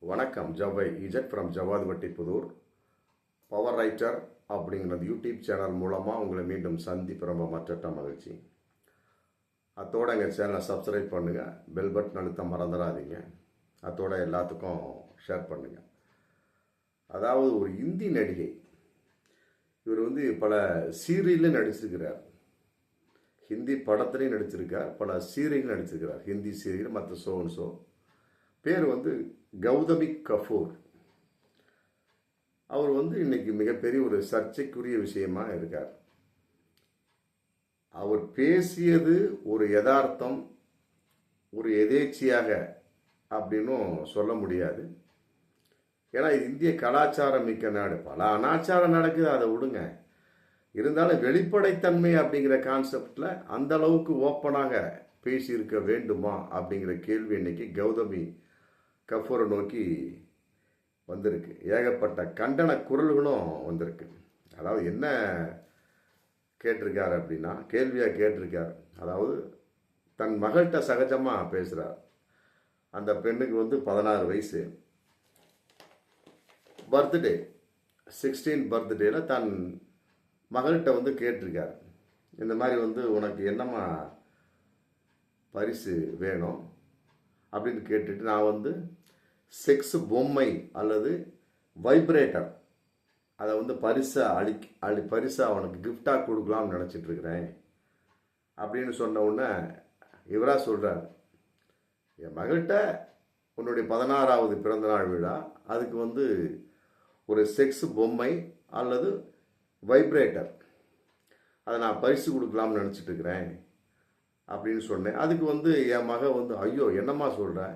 வணக்கம். ஜவ்வை Z from Javad வட்டி Pudur. Power writer அப்படிங்கிறது யூடியூப் சேனல் மூலமாக உங்களை மீண்டும் சந்திப்பு ரொம்ப மற்ற மகிழ்ச்சி. அத்தோட எங்கள் சேனலை சப்ஸ்கிரைப் பண்ணுங்கள், பெல் பட்டன் அழுத்த மறந்துடாதீங்க. அத்தோட எல்லாத்துக்கும் ஷேர் பண்ணுங்கள். அதாவது ஒரு இந்தி நடிகை, இவர் பல சீரியலில் நடிச்சிருக்கிறார், ஹிந்தி படத்துலையும் நடிச்சிருக்கார், பல சீரியல் நடிச்சிருக்கிறார், ஹிந்தி சீரியல் மற்ற ஷோ. பேர் கௌதமி கபூர். அவர் இன்னைக்கு மிகப்பெரிய ஒரு சர்ச்சைக்குரிய விஷயமா இருக்கார். அவர் பேசியது ஒரு யதார்த்தம், ஒரு எதேச்சியாக அப்படின்னும் சொல்ல முடியாது. ஏன்னா இது இந்திய கலாச்சாரம் மிக்க நாடு, பல அனாச்சாரம் நடக்குது, அதை விடுங்க. இருந்தாலும் வெளிப்படைத்தன்மை அப்படிங்கிற கான்செப்டில் அந்த அளவுக்கு ஓப்பனாக பேசியிருக்க வேண்டுமா அப்படிங்கிற கேள்வி இன்னைக்கு கௌதமி கபூரை நோக்கி வந்திருக்கு. ஏகப்பட்ட கண்டன குரல்களும் வந்திருக்கு. அதாவது என்ன கேட்டிருக்கார் அப்படின்னா, கேள்வியாக கேட்டிருக்கார். அதாவது தன் மகள்கிட்ட சகஜமாக பேசுகிறார். அந்த பெண்ணுக்கு 16 வயசு, பர்த்டே 16 பர்த்டேல தன் மகள்கிட்ட கேட்டிருக்கார். இந்த மாதிரி உனக்கு என்னம்மா பரிசு வேணும் அப்படின்னு கேட்டுட்டு, நான் செக்ஸ் பொம்மை அல்லது வைப்ரேட்டர் அதை பரிசா அவனுக்கு கிஃப்டாக கொடுக்கலாம்னு நினச்சிட்டு இருக்கிறேன் அப்படின்னு சொன்ன உடனே இவரா சொல்கிறார், என் மகள்கிட்ட உன்னுடைய 16வது பிறந்தநாள் விழா, அதுக்கு ஒரு செக்ஸ் பொம்மை அல்லது வைப்ரேட்டர் அதை நான் பரிசு கொடுக்கலாம்னு நினச்சிட்டு இருக்கிறேன் அப்படின்னு சொன்னேன். அதுக்கு என் மக ஐயோ என்னம்மா சொல்கிற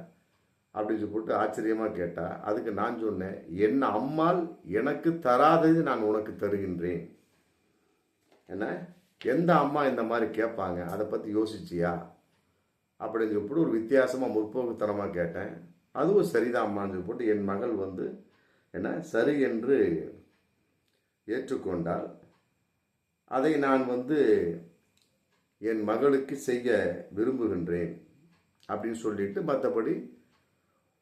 அப்படின்னு போட்டு ஆச்சரியமாக கேட்டா. அதுக்கு நான் சொன்னேன், என்ன அம்மாள் எனக்கு தராதது நான் உனக்கு தருகின்றேன். என்ன, எந்த அம்மா இந்த மாதிரி கேட்பாங்க, அதை பற்றி யோசிச்சியா அப்படின்னு சொல்லிட்டு ஒரு வித்தியாசமாக முற்போக்குத்தனமாக கேட்டேன். அதுவும் சரிதான் அம்மான்னு போட்டு என் மகள் என்ன சரி என்று ஏற்றுக்கொண்டால் அதை நான் என் மகளுக்கு செய்ய விரும்புகின்றேன் அப்படின்னு சொல்லிட்டு, மற்றபடி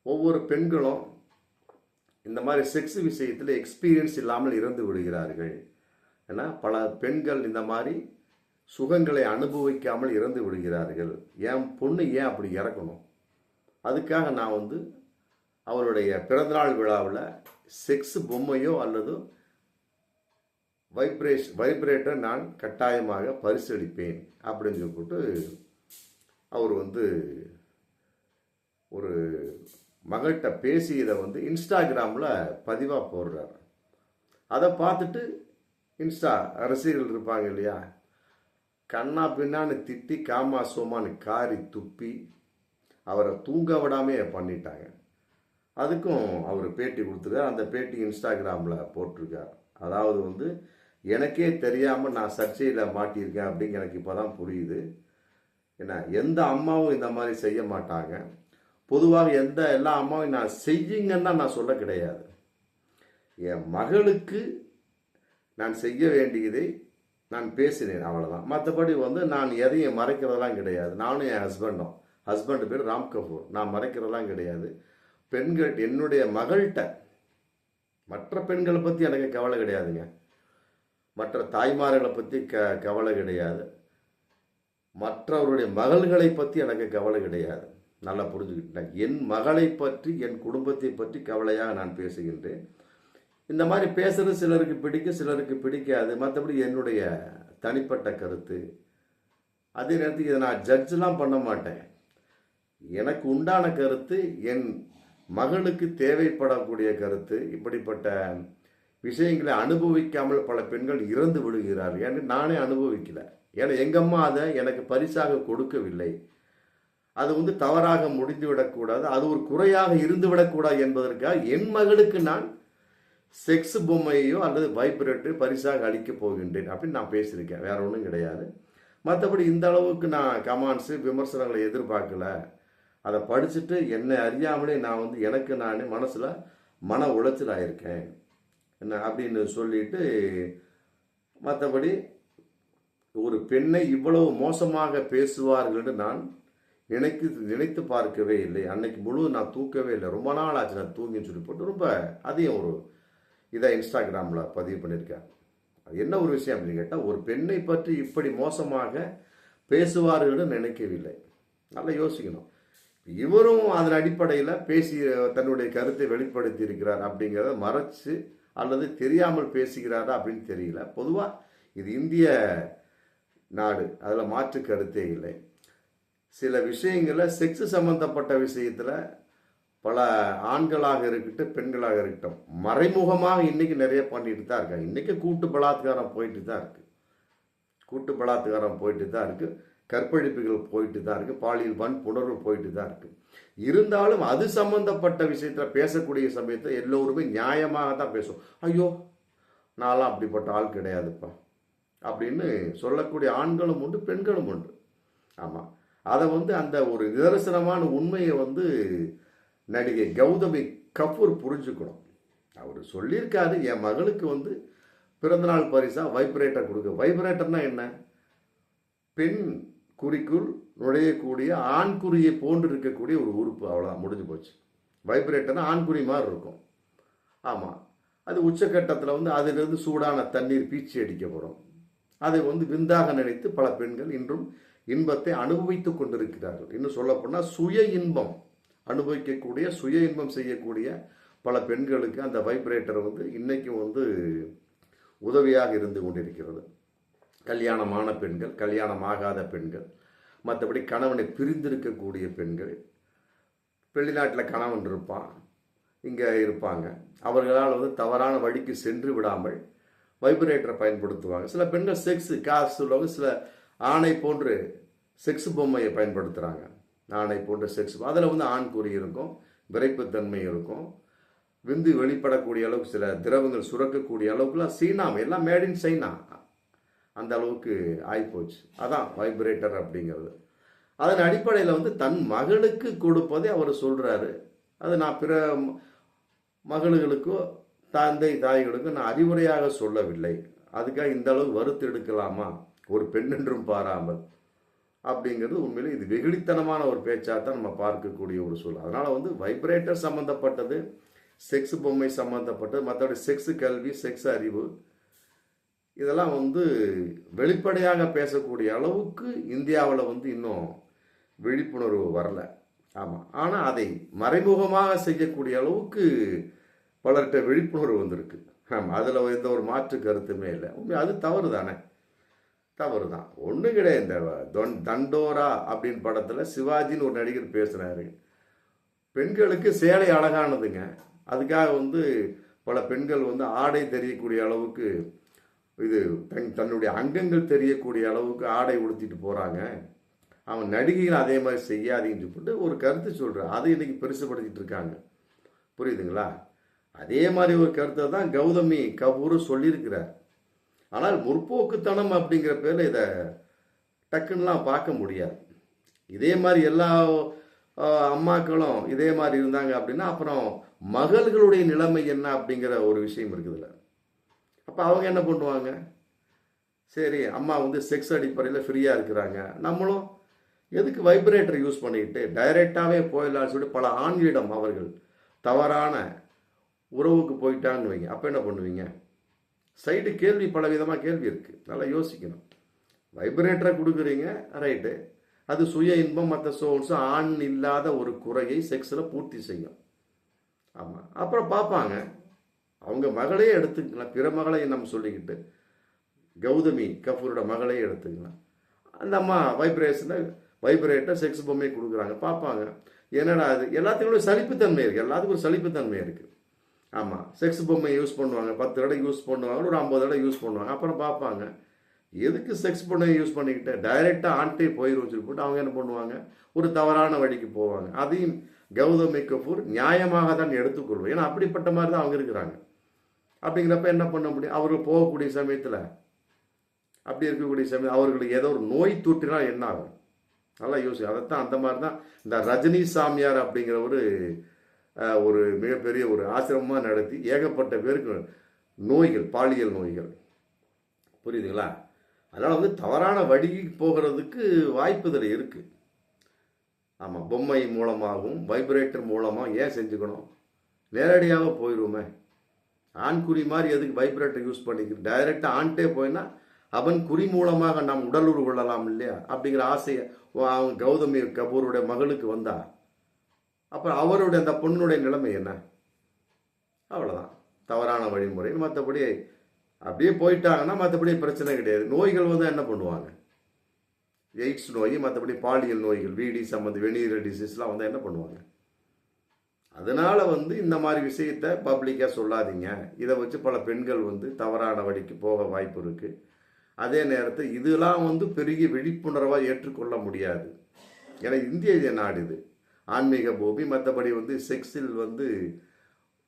ஒவ்வொரு பெண்களும் இந்த மாதிரி செக்ஸ் விஷயத்தில் எக்ஸ்பீரியன்ஸ் இல்லாமல் இறந்து விடுகிறார்கள். ஏன்னா பல பெண்கள் இந்த மாதிரி சுகங்களை அனுபவிக்காமல் இறந்து விடுகிறார்கள். என் பொண்ணு ஏன் அப்படி இறக்கணும்? அதுக்காக நான் அவருடைய பிறந்தநாள் விழாவில் செக்ஸ் பொம்மையோ அல்லது வைப்ரேட்டர் நான் கட்டாயமாக பரிசளிப்பேன் அப்படின்னு சொல்லிட்டு அவர் ஒரு மகள்கிட்ட பேசி இதை இன்ஸ்டாகிராமில் பதிவாக போடுறார். அதை பார்த்துட்டு இன்ஸ்டா ரசிகர்கள் இருப்பாங்க இல்லையா, கண்ணா பின்னான்னு திட்டி காமா சோமான்னு காரி துப்பி அவரை தூங்க விடாமே பண்ணிட்டாங்க. அதுக்கும் அவர் பேட்டி கொடுத்துருக்கார். அந்த பேட்டி இன்ஸ்டாகிராமில் போட்டிருக்கார். அதாவது எனக்கே தெரியாமல் நான் சர்ச்சையில் மாட்டியிருக்கேன் அப்படிங்க எனக்கு இப்போ தான் புரியுது. ஏன்னா எந்த அம்மாவும் இந்த மாதிரி செய்ய மாட்டாங்க. பொதுவாக எல்லா அம்மாவும் நான் செய்யுங்கன்னா நான் சொல்ல கிடையாது. என் மகளுக்கு நான் செய்ய வேண்டியதை நான் பேசினேன், அவ்வளோதான். மற்றபடி நான் எதையும் மறைக்கிறதெல்லாம் கிடையாது. நானும் என் ஹஸ்பண்ட் பேர் ராம் கபூர், நான் மறைக்கிறதெல்லாம் கிடையாது. பெண்கள், என்னுடைய மகள்கிட்ட, மற்ற பெண்களை பற்றி எனக்கு கவலை கிடையாதுங்க, மற்ற தாய்மார்களை பற்றி கவலை கிடையாது, மற்றவருடைய மகள்களை பற்றி எனக்கு கவலை கிடையாது. நல்லா புரிஞ்சுக்கிட்டேன். என் மகளை பற்றி, என் குடும்பத்தை பற்றி கவலையாக நான் பேசுகின்றேன். இந்த மாதிரி பேசுகிறது சிலருக்கு பிடிக்கும், சிலருக்கு பிடிக்காது. மற்றபடி என்னுடைய தனிப்பட்ட கருத்து. அதே நேரத்துக்கு இதை நான் ஜட்ஜெலாம் பண்ண மாட்டேன். எனக்கு உண்டான கருத்து, என் மகளுக்கு தேவைப்படக்கூடிய கருத்து. இப்படிப்பட்ட விஷயங்களை அனுபவிக்காமல் பல பெண்கள் இறந்து விடுகிறார்கள். ஏன்னா நானே அனுபவிக்கல. ஏன்னா எங்கள் அம்மா அதை எனக்கு பரிசாக கொடுக்கவில்லை. அது தவறாக முடிந்துவிடக்கூடாது, அது ஒரு குறையாக இருந்துவிடக்கூடாது என்பதற்காக என் மகளுக்கு நான் செக்ஸ் பொம்மையோ அல்லது வைப்ரேட்டர் பரிசாக அளிக்கப் போகின்றேன் அப்படின்னு நான் பேசியிருக்கேன். வேற ஒன்றும் கிடையாது. மற்றபடி இந்த அளவுக்கு நான் கமெண்ட்ஸு விமர்சனங்களை எதிர்பார்க்கல. அதை படிச்சுட்டு என்னை அறியாமலே நான் எனக்கு நானே மனசில் மன உளைச்சல் ஆயிருக்கேன் என்ன அப்படின்னு சொல்லிட்டு, மற்றபடி ஒரு பெண்ணை இவ்வளவு மோசமாக பேசுவார்கள் என்று நான் நினைத்து பார்க்கவே இல்லை. அன்னைக்கு முழு நான் தூக்கவே இல்லை, ரொம்ப நாள் ஆச்சு நான் தூங்கின்னு சொல்லி போட்டு ரொம்ப அதையும் ஒரு இதை இன்ஸ்டாகிராமில் பதிவு பண்ணியிருக்கேன். அது என்ன ஒரு விஷயம் அப்படின்னு கேட்டால், ஒரு பெண்ணை பற்றி இப்படி மோசமாக பேசுவார்கள் நினைக்கவில்லை. நல்லா யோசிக்கணும். இவரும் அதன் அடிப்படையில் பேசி தன்னுடைய கருத்தை வெளிப்படுத்தி இருக்கிறார் அப்படிங்கிறத மறைச்சு அல்லது தெரியாமல் பேசுகிறாரா அப்படின்னு தெரியல. பொதுவாக இது இந்திய நாடு, அதில் மாற்று கருத்தே இல்லை. சில விஷயங்களை செக்ஸ் சம்பந்தப்பட்ட விஷயத்தில் பல ஆண்களாக இருக்கட்டும் பெண்களாக இருக்கட்டும் மறைமுகமாக இன்னைக்கு நிறைய பண்ணிட்டு தான் இருக்காங்க. இன்னைக்கு கூட்டு பலாத்காரம் போயிட்டு தான் இருக்கு, கற்பழிப்புகள் போயிட்டு தான் இருக்கு, பாலியல் வன்புணர்வு போயிட்டு தான் இருக்கு. இருந்தாலும் அது சம்பந்தப்பட்ட விஷயத்தில் பேசக்கூடிய சமயத்தில் எல்லோருமே நியாயமாக தான் பேசும். ஐயோ நான்லாம் அப்படிப்பட்ட ஆள் கிடையாதுப்பா அப்படின்னு சொல்லக்கூடிய ஆண்களும் உண்டு, பெண்களும் உண்டு. ஆமாம், அதை அந்த ஒரு நிதர்சனமான உண்மையை நடிகை கௌதமி கபூர் புரிஞ்சுக்கணும். அவர் சொல்லியிருக்காரு, என் மகளுக்கு பிறந்தநாள் பரிசா வைப்ரேட்டர் கொடுக்க. வைப்ரேட்டர்னா என்ன? பெண் குறிக்குள் நுழையக்கூடிய ஆண்குறியை போன்று இருக்கக்கூடிய ஒரு உறுப்பு, அவ்வளோதான், முடிஞ்சு போச்சு. வைப்ரேட்டர்னா ஆண்குறி மாதிரி இருக்கும். ஆமாம், அது உச்சக்கட்டத்தில் அதிலிருந்து சூடான தண்ணீர் பீச்சி அடிக்கப்படும். அதை விந்தாக நினைத்து பல பெண்கள் இன்றும் இன்பத்தை அனுபவித்துக் கொண்டிருக்கிறார்கள். இன்னும் சொல்லப்போனால் சுய இன்பம் அனுபவிக்கக்கூடிய, சுய இன்பம் செய்யக்கூடிய பல பெண்களுக்கு அந்த வைப்ரேட்டர் இன்னைக்கும் உதவியாக இருந்து கொண்டிருக்கிறது. கல்யாணமான பெண்கள், கல்யாணமாகாத பெண்கள், மற்றபடி கணவனை பிரிந்திருக்கக்கூடிய பெண்கள், வெளிநாட்டில் கணவன் இருப்பான், இங்கே இருப்பாங்க, அவர்களால் தவறான வழிக்கு சென்று விடாமல் வைப்ரேட்டரை பயன்படுத்துவாங்க. சில பெண்கள் செக்ஸ் காசு உள்ளவங்க சில ஆணை போன்று செக்ஸ் பொம்மையை பயன்படுத்துகிறாங்க. ஆணை போன்ற செக்ஸ், அதில் ஆண்குறி இருக்கும், விரைப்புத்தன்மை இருக்கும், விந்து வெளிப்படக்கூடிய அளவுக்கு சில திரவங்கள் சுரக்கக்கூடிய அளவுக்குலாம் சீனாம் எல்லாம் மேட் இன் சைனா அந்த அளவுக்கு ஆகிப்போச்சு. அதான் வைப்ரேட்டர் அப்படிங்கிறது. அதன் அடிப்படையில் தன் மகளுக்கு கொடுப்பதை அவர் சொல்கிறாரு. அது நான் பிற மகளுகளுக்கோ தந்தை தாய்களுக்கோ நான் அறிவுரையாக சொல்லவில்லை. அதுக்காக இந்த அளவு வறுத்து எடுக்கலாமா ஒரு பெண் என்றும் பாராமல் அப்படிங்கிறது உண்மையிலே இது வெகுளித்தனமான ஒரு பேச்சாக தான் நம்ம பார்க்கக்கூடிய ஒரு சூழல். அதனால் வைப்ரேட்டர் சம்மந்தப்பட்டது, செக்ஸ் பொம்மை சம்மந்தப்பட்டது, மற்றபடி செக்ஸ் கல்வி, செக்ஸ் அறிவு இதெல்லாம் வெளிப்படையாக பேசக்கூடிய அளவுக்கு இந்தியாவில் இன்னும் விழிப்புணர்வு வரல. ஆமாம், ஆனால் அதை மறைமுகமாக செய்யக்கூடிய அளவுக்கு பலர்கிட்ட விழிப்புணர்வு வந்திருக்கு. ஆமாம், அதில் எந்த ஒரு மாற்று கருத்துமே இல்லை. அது தவறு தானே, தவறு தான், ஒன்றும் கிடையாது. இந்த தண்டோரா அப்படின்னு படத்தில் சிவாஜின்னு ஒரு நடிகர் பேசுகிறாரு, பெண்களுக்கு சேலை அழகானதுங்க, அதுக்காக பல பெண்கள் ஆடை தெரியக்கூடிய அளவுக்கு இது தன்னுடைய அங்கங்கள் தெரியக்கூடிய அளவுக்கு ஆடை உடுத்திட்டு போகிறாங்க, அவன் நடிகைகள் அதே மாதிரி செய்யாதீங்கன்னு சொல்லிட்டு ஒரு கருத்து சொல்கிறான். அதை இன்னைக்கு பெருசுப்படுத்திட்டு இருக்காங்க. புரியுதுங்களா? அதே மாதிரி ஒரு கருத்தை தான் கௌதமி கபூர் சொல்லியிருக்கிறார். ஆனால் முற்போக்குத்தனம் அப்படிங்கிற பேரில் இதை டக்குன்னெலாம் பார்க்க முடியாது. இதே மாதிரி எல்லா அம்மாக்களும் இதே மாதிரி இருந்தாங்க அப்படின்னா அப்புறம் மகள்களுடைய நிலைமை என்ன அப்படிங்கிற ஒரு விஷயம் இருக்குதுல்ல. அப்போ அவங்க என்ன பண்ணுவாங்க? சரி, அம்மா செக்ஸ் அடிப்படையில் ஃப்ரீயாக இருக்கிறாங்க, நம்மளும் எதுக்கு வைப்ரேட்டர் யூஸ் பண்ணிக்கிட்டு டைரெக்டாகவே போயிடலான்னு சொல்லிட்டு பல ஆண்களிடம் அவர்கள் தவறான உறவுக்கு போயிட்டான்னு வைங்க. அப்போ என்ன பண்ணுவீங்க? சைடு கேள்வி, பல விதமாக கேள்வி இருக்குது, நல்லா யோசிக்கணும். வைப்ரேட்டரை கொடுக்குறீங்க, ரைட்டு, அது சுய இன்பம் மற்ற சோர்ஸும் ஆண் இல்லாத ஒரு குறையை செக்ஸில் பூர்த்தி செய்யும். ஆமாம், அப்புறம் பார்ப்பாங்க, அவங்க மகளே எடுத்துக்கலாம், பிற மகளையும் நம்ம சொல்லிக்கிட்டு கௌதமி கபூரோட மகளே எடுத்துக்கலாம். அந்த அம்மா வைப்ரேட்டர் செக்ஸ் பொம்மையை கொடுக்குறாங்க, பார்ப்பாங்க, என்னடா அது, எல்லாத்துக்கும் சலிப்புத்தன்மை இருக்குது, எல்லாத்துக்கும் ஒரு சலிப்புத்தன்மை இருக்குது. ஆமாம், செக்ஸ் பொம்மை யூஸ் பண்ணுவாங்க, 10 தடவை யூஸ் பண்ணுவாங்க, ஒரு 50 தடவை யூஸ் பண்ணுவாங்க. அப்புறம் பார்ப்பாங்க, எதுக்கு செக்ஸ் பொம்மை யூஸ் பண்ணிக்கிட்டு டைரெக்டாக ஆண்ட்டே போயிடும் சொல்லி போட்டு அவங்க என்ன பண்ணுவாங்க, ஒரு தவறான வழிக்கு போவாங்க. அதையும் கௌதமி கபூர் நியாயமாக தான் எடுத்துக்கொள்வோம், ஏன்னா அப்படிப்பட்ட மாதிரி தான் அவங்க இருக்கிறாங்க. அப்படிங்கிறப்ப என்ன பண்ண முடியும்? அவர்கள் போகக்கூடிய சமயத்தில், அப்படி இருக்கக்கூடிய சமயம் அவர்களுக்கு ஏதோ ஒரு நோய் தொற்றினால் என்ன ஆகும்? நல்லா யோசி. அதைத்தான் அந்த மாதிரி தான் இந்த ரஜினி சாமியார் அப்படிங்கிற ஒரு மிகப்பெரிய ஒரு ஆசிரமமாக நடத்தி ஏகப்பட்ட பேருக்கு நோய்கள், பாலியல் நோய்கள், புரியுதுங்களா? அதனால் தவறான வழிக்கு போகிறதுக்கு வாய்ப்பு இதில் இருக்குது. ஆமாம், பொம்மை மூலமாகவும் வைப்ரேட்டர் மூலமாக ஏன் செஞ்சுக்கணும்? நேரடியாக போயிடுவோமே. ஆண்குறி மாதிரி எதுக்கு வைப்ரேட்டர் யூஸ் பண்ணிக்கிறது? டைரெக்டாக ஆண்ட்டே போயினா அவன் குறி மூலமாக நாம் உடலுறு கொள்ளலாம் இல்லையா? அப்படிங்கிற ஆசையை அவங்க கௌதமி கபூருடைய மகளுக்கு வந்தா அப்புறம் அவருடைய அந்த பொண்ணுடைய நிலைமை என்ன? அவ்வளோதான், தவறான வழிமுறை. மற்றபடி அப்படியே போயிட்டாங்கன்னா மற்றபடி பிரச்சனை கிடையாது. நோய்கள் வந்து என்ன பண்ணுவாங்க? எய்ட்ஸ் நோய், மற்றபடி பாலியல் நோய்கள், வீடி சம்மந்த வெனீரல் டிசீஸ்லாம் வந்து என்ன பண்ணுவாங்க? அதனால வந்து இந்த மாதிரி விஷயத்த பப்ளிக்காக சொல்லாதீங்க. இதை வச்சு பல பெண்கள் வந்து தவறான வழிக்கு போக வாய்ப்பு இருக்கு. அதே நேரத்தில் இதெல்லாம் வந்து பெரிய விழிப்புணர்வாக ஏற்றுக்கொள்ள முடியாது. ஏன்னா இந்திய நாடு இது, ஆன்மீக பூமி. மற்றபடி வந்து செக்ஸில் வந்து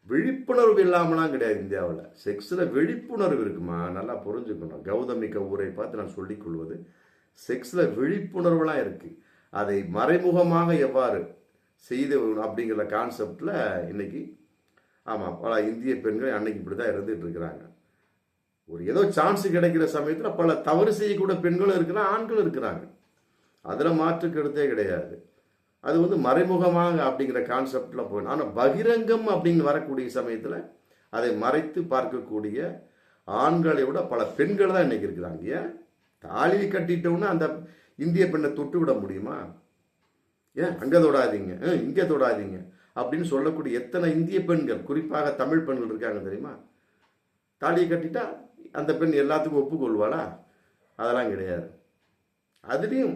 விழிப்புணர்வு இல்லாமலாம் கிடையாது. இந்தியாவில் செக்ஸில் விழிப்புணர்வு இருக்குமா, நல்லா புரிஞ்சுக்கணும். கௌதமி கபூரை பார்த்து நான் சொல்லிக் கொள்வது, செக்ஸில் விழிப்புணர்வுலாம் இருக்கு. அதை மறைமுகமாக எவ்வாறு செய்து அப்படிங்கிற கான்செப்டில் இன்னைக்கு ஆமாம் பல இந்திய பெண்கள் அன்னைக்கு இப்படி தான் இருந்துட்டு இருக்கிறாங்க. ஒரு ஏதோ சான்ஸ் கிடைக்கிற சமயத்தில் பல தவறு செய்யக்கூடிய பெண்களும் இருக்கிறாங்க, ஆண்களும் இருக்கிறாங்க. அதில் மாற்று கருத்தே கிடையாது. அது வந்து மறைமுகமாக அப்படிங்கிற கான்செப்டில் போயிடும். ஆனால் பகிரங்கம் அப்படின்னு வரக்கூடிய சமயத்தில் அதை மறைத்து பார்க்கக்கூடிய ஆண்களை விட பல பெண்கள் தான் இன்னைக்கு இருக்கிறாங்க. ஏன் தாலி கட்டிட்டோன்னா அந்த இந்திய பெண்ணை தொட்டு விட முடியுமா? ஏன் அங்கே தொடாதீங்க, இங்கே தொடாதீங்க அப்படின்னு சொல்லக்கூடிய எத்தனை இந்திய பெண்கள், குறிப்பாக தமிழ் பெண்கள் இருக்காங்க தெரியுமா? தாலியை கட்டிட்டா அந்த பெண் எல்லாத்துக்கும் ஒப்புக்கொள்வாளா? அதெல்லாம் கிடையாது. அதுலேயும்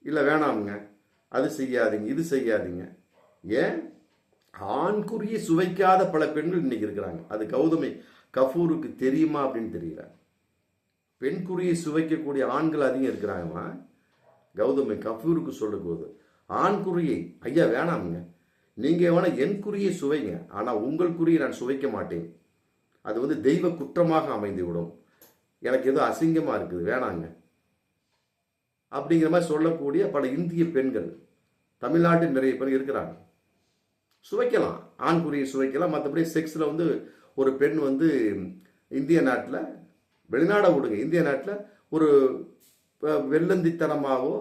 இல்லை வேணாமுங்க, அது செய்யாதீங்க, இது செய்யாதீங்க. ஏன் ஆண்குறியை சுவைக்காத பல பெண்கள் இன்னைக்கு இருக்கிறாங்க. அது கௌதமி கபூருக்கு தெரியுமா அப்படின்னு தெரியல. பெண்குறியை சுவைக்கக்கூடிய ஆண்கள் அதிகம் இருக்கிறாங்கம்மா. கௌதமி கபூருக்கு சொல்லும்போது ஆண்குறியை ஐயா வேணாமுங்க, நீங்கள் வேணா என் குறியை சுவைங்க, ஆனால் உங்கள் குறியை நான் சுவைக்க மாட்டேன், அது வந்து தெய்வ குற்றமாக அமைந்து விடும், எனக்கு ஏதோ அசிங்கமாக இருக்குது, வேணாங்க அப்படிங்கிற மாதிரி சொல்லக்கூடிய பல இந்திய பெண்கள் தமிழ்நாட்டில் நிறைய பேர் இருக்கிறாங்க. சுவைக்கலாம், ஆண்குறியை சுவைக்கலாம். மற்றபடி செக்ஸில் வந்து ஒரு பெண் வந்து இந்திய நாட்டில், வெளிநாடை விடுங்க, இந்திய நாட்டில் ஒரு வெள்ளந்தித்தனமாகவோ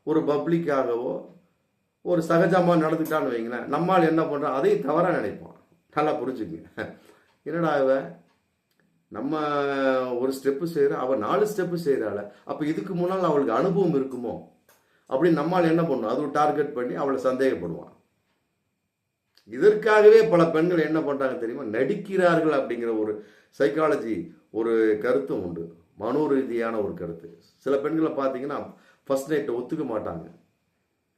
ஒரு பப்ளிக்காகவோ ஒரு சகஜமாக நடந்துக்கிட்டான்னு வைங்களேன், நம்மால் என்ன பண்ணுறோம் அதையும் தவறாக நினைப்போம். நல்லா புரிஞ்சுக்குங்க. என்னடா இவ நம்ம ஒரு ஸ்டெப்பு செய்கிறோம், அவள் 4 ஸ்டெப்பு செய்கிறாள், அப்போ இதுக்கு முன்னால் அவளுக்கு அனுபவம் இருக்குமோ அப்படின்னு நம்மால் என்ன பண்ணும், அது ஒரு டார்கெட் பண்ணி அவளை சந்தேகப்படுவான். இதற்காகவே பல பெண்கள் என்ன பண்ணுறாங்க தெரியுமா, நடிக்கிறார்கள் அப்படிங்கிற ஒரு சைக்காலஜி ஒரு கருத்தும் உண்டு, மனோ ரீதியான ஒரு கருத்து. சில பெண்களை பார்த்தீங்கன்னா ஃபர்ஸ்ட் நைட்டை ஒத்துக்க மாட்டாங்க.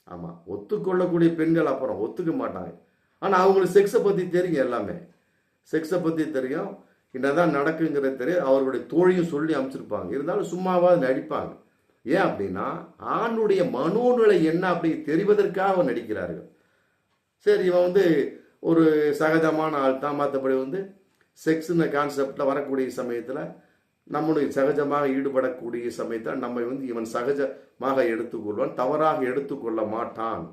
ஆமாம், ஒத்துக்கொள்ளக்கூடிய பெண்கள் அப்புறம் ஒத்துக்க மாட்டாங்க. ஆனால் அவங்களுக்கு செக்ஸை பற்றி தெரியும், எல்லாமே செக்ஸை பற்றி தெரியும், என்னதான் நடக்குங்கிறது தெரியும். அவர்களுடைய தோழியும் சொல்லி அமைச்சிருப்பாங்க, இருந்தாலும் சும்மாவாக நடிப்பாங்க. ஏன் அப்படின்னா ஆணுடைய மனோநிலை என்ன அப்படி தெரிவதற்காக நடிக்கிறார்கள். சரி, இவன் வந்து ஒரு சகஜமான ஆள் தான், மற்றபடி வந்து செக்ஸ்ன கான்செப்டில் வரக்கூடிய சமயத்தில் நம்முடைய சகஜமாக ஈடுபடக்கூடிய சமயத்தில் நம்ம வந்து இவன் சகஜமாக எடுத்துக்கொள்வான், தவறாக எடுத்துக்கொள்ள மாட்டான்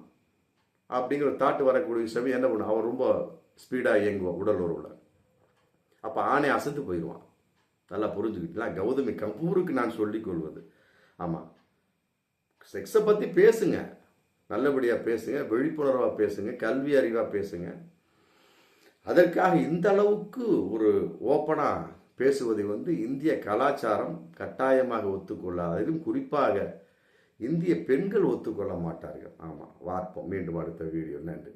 அப்படிங்கிற தாட்டு வரக்கூடிய சமயம் என்ன பண்ணும், அவன் ரொம்ப ஸ்பீடாக இயங்குவான் உடல் உறவில். அப்போ ஆணை அசந்து போயிடுவான். நல்லா புரிஞ்சுக்கிட்டலாம். கௌதமி கபூருக்கு நான் சொல்லிக் கொள்வது, ஆமாம், செக்ஸை பற்றி பேசுங்க, நல்லபடியாக பேசுங்க, விழிப்புணர்வாக பேசுங்க, கல்வி அறிவாக பேசுங்க. அதற்காக இந்த அளவுக்கு ஒரு ஓப்பனாக பேசுவதை வந்து இந்திய கலாச்சாரம் கட்டாயமாக ஒத்துக்கொள்ளாது. அதிலும் குறிப்பாக இந்திய பெண்கள் ஒத்துக்கொள்ள மாட்டார்கள். ஆமாம், பார்ப்போம் மீண்டும் அடுத்த வீடியோ. நன்றி.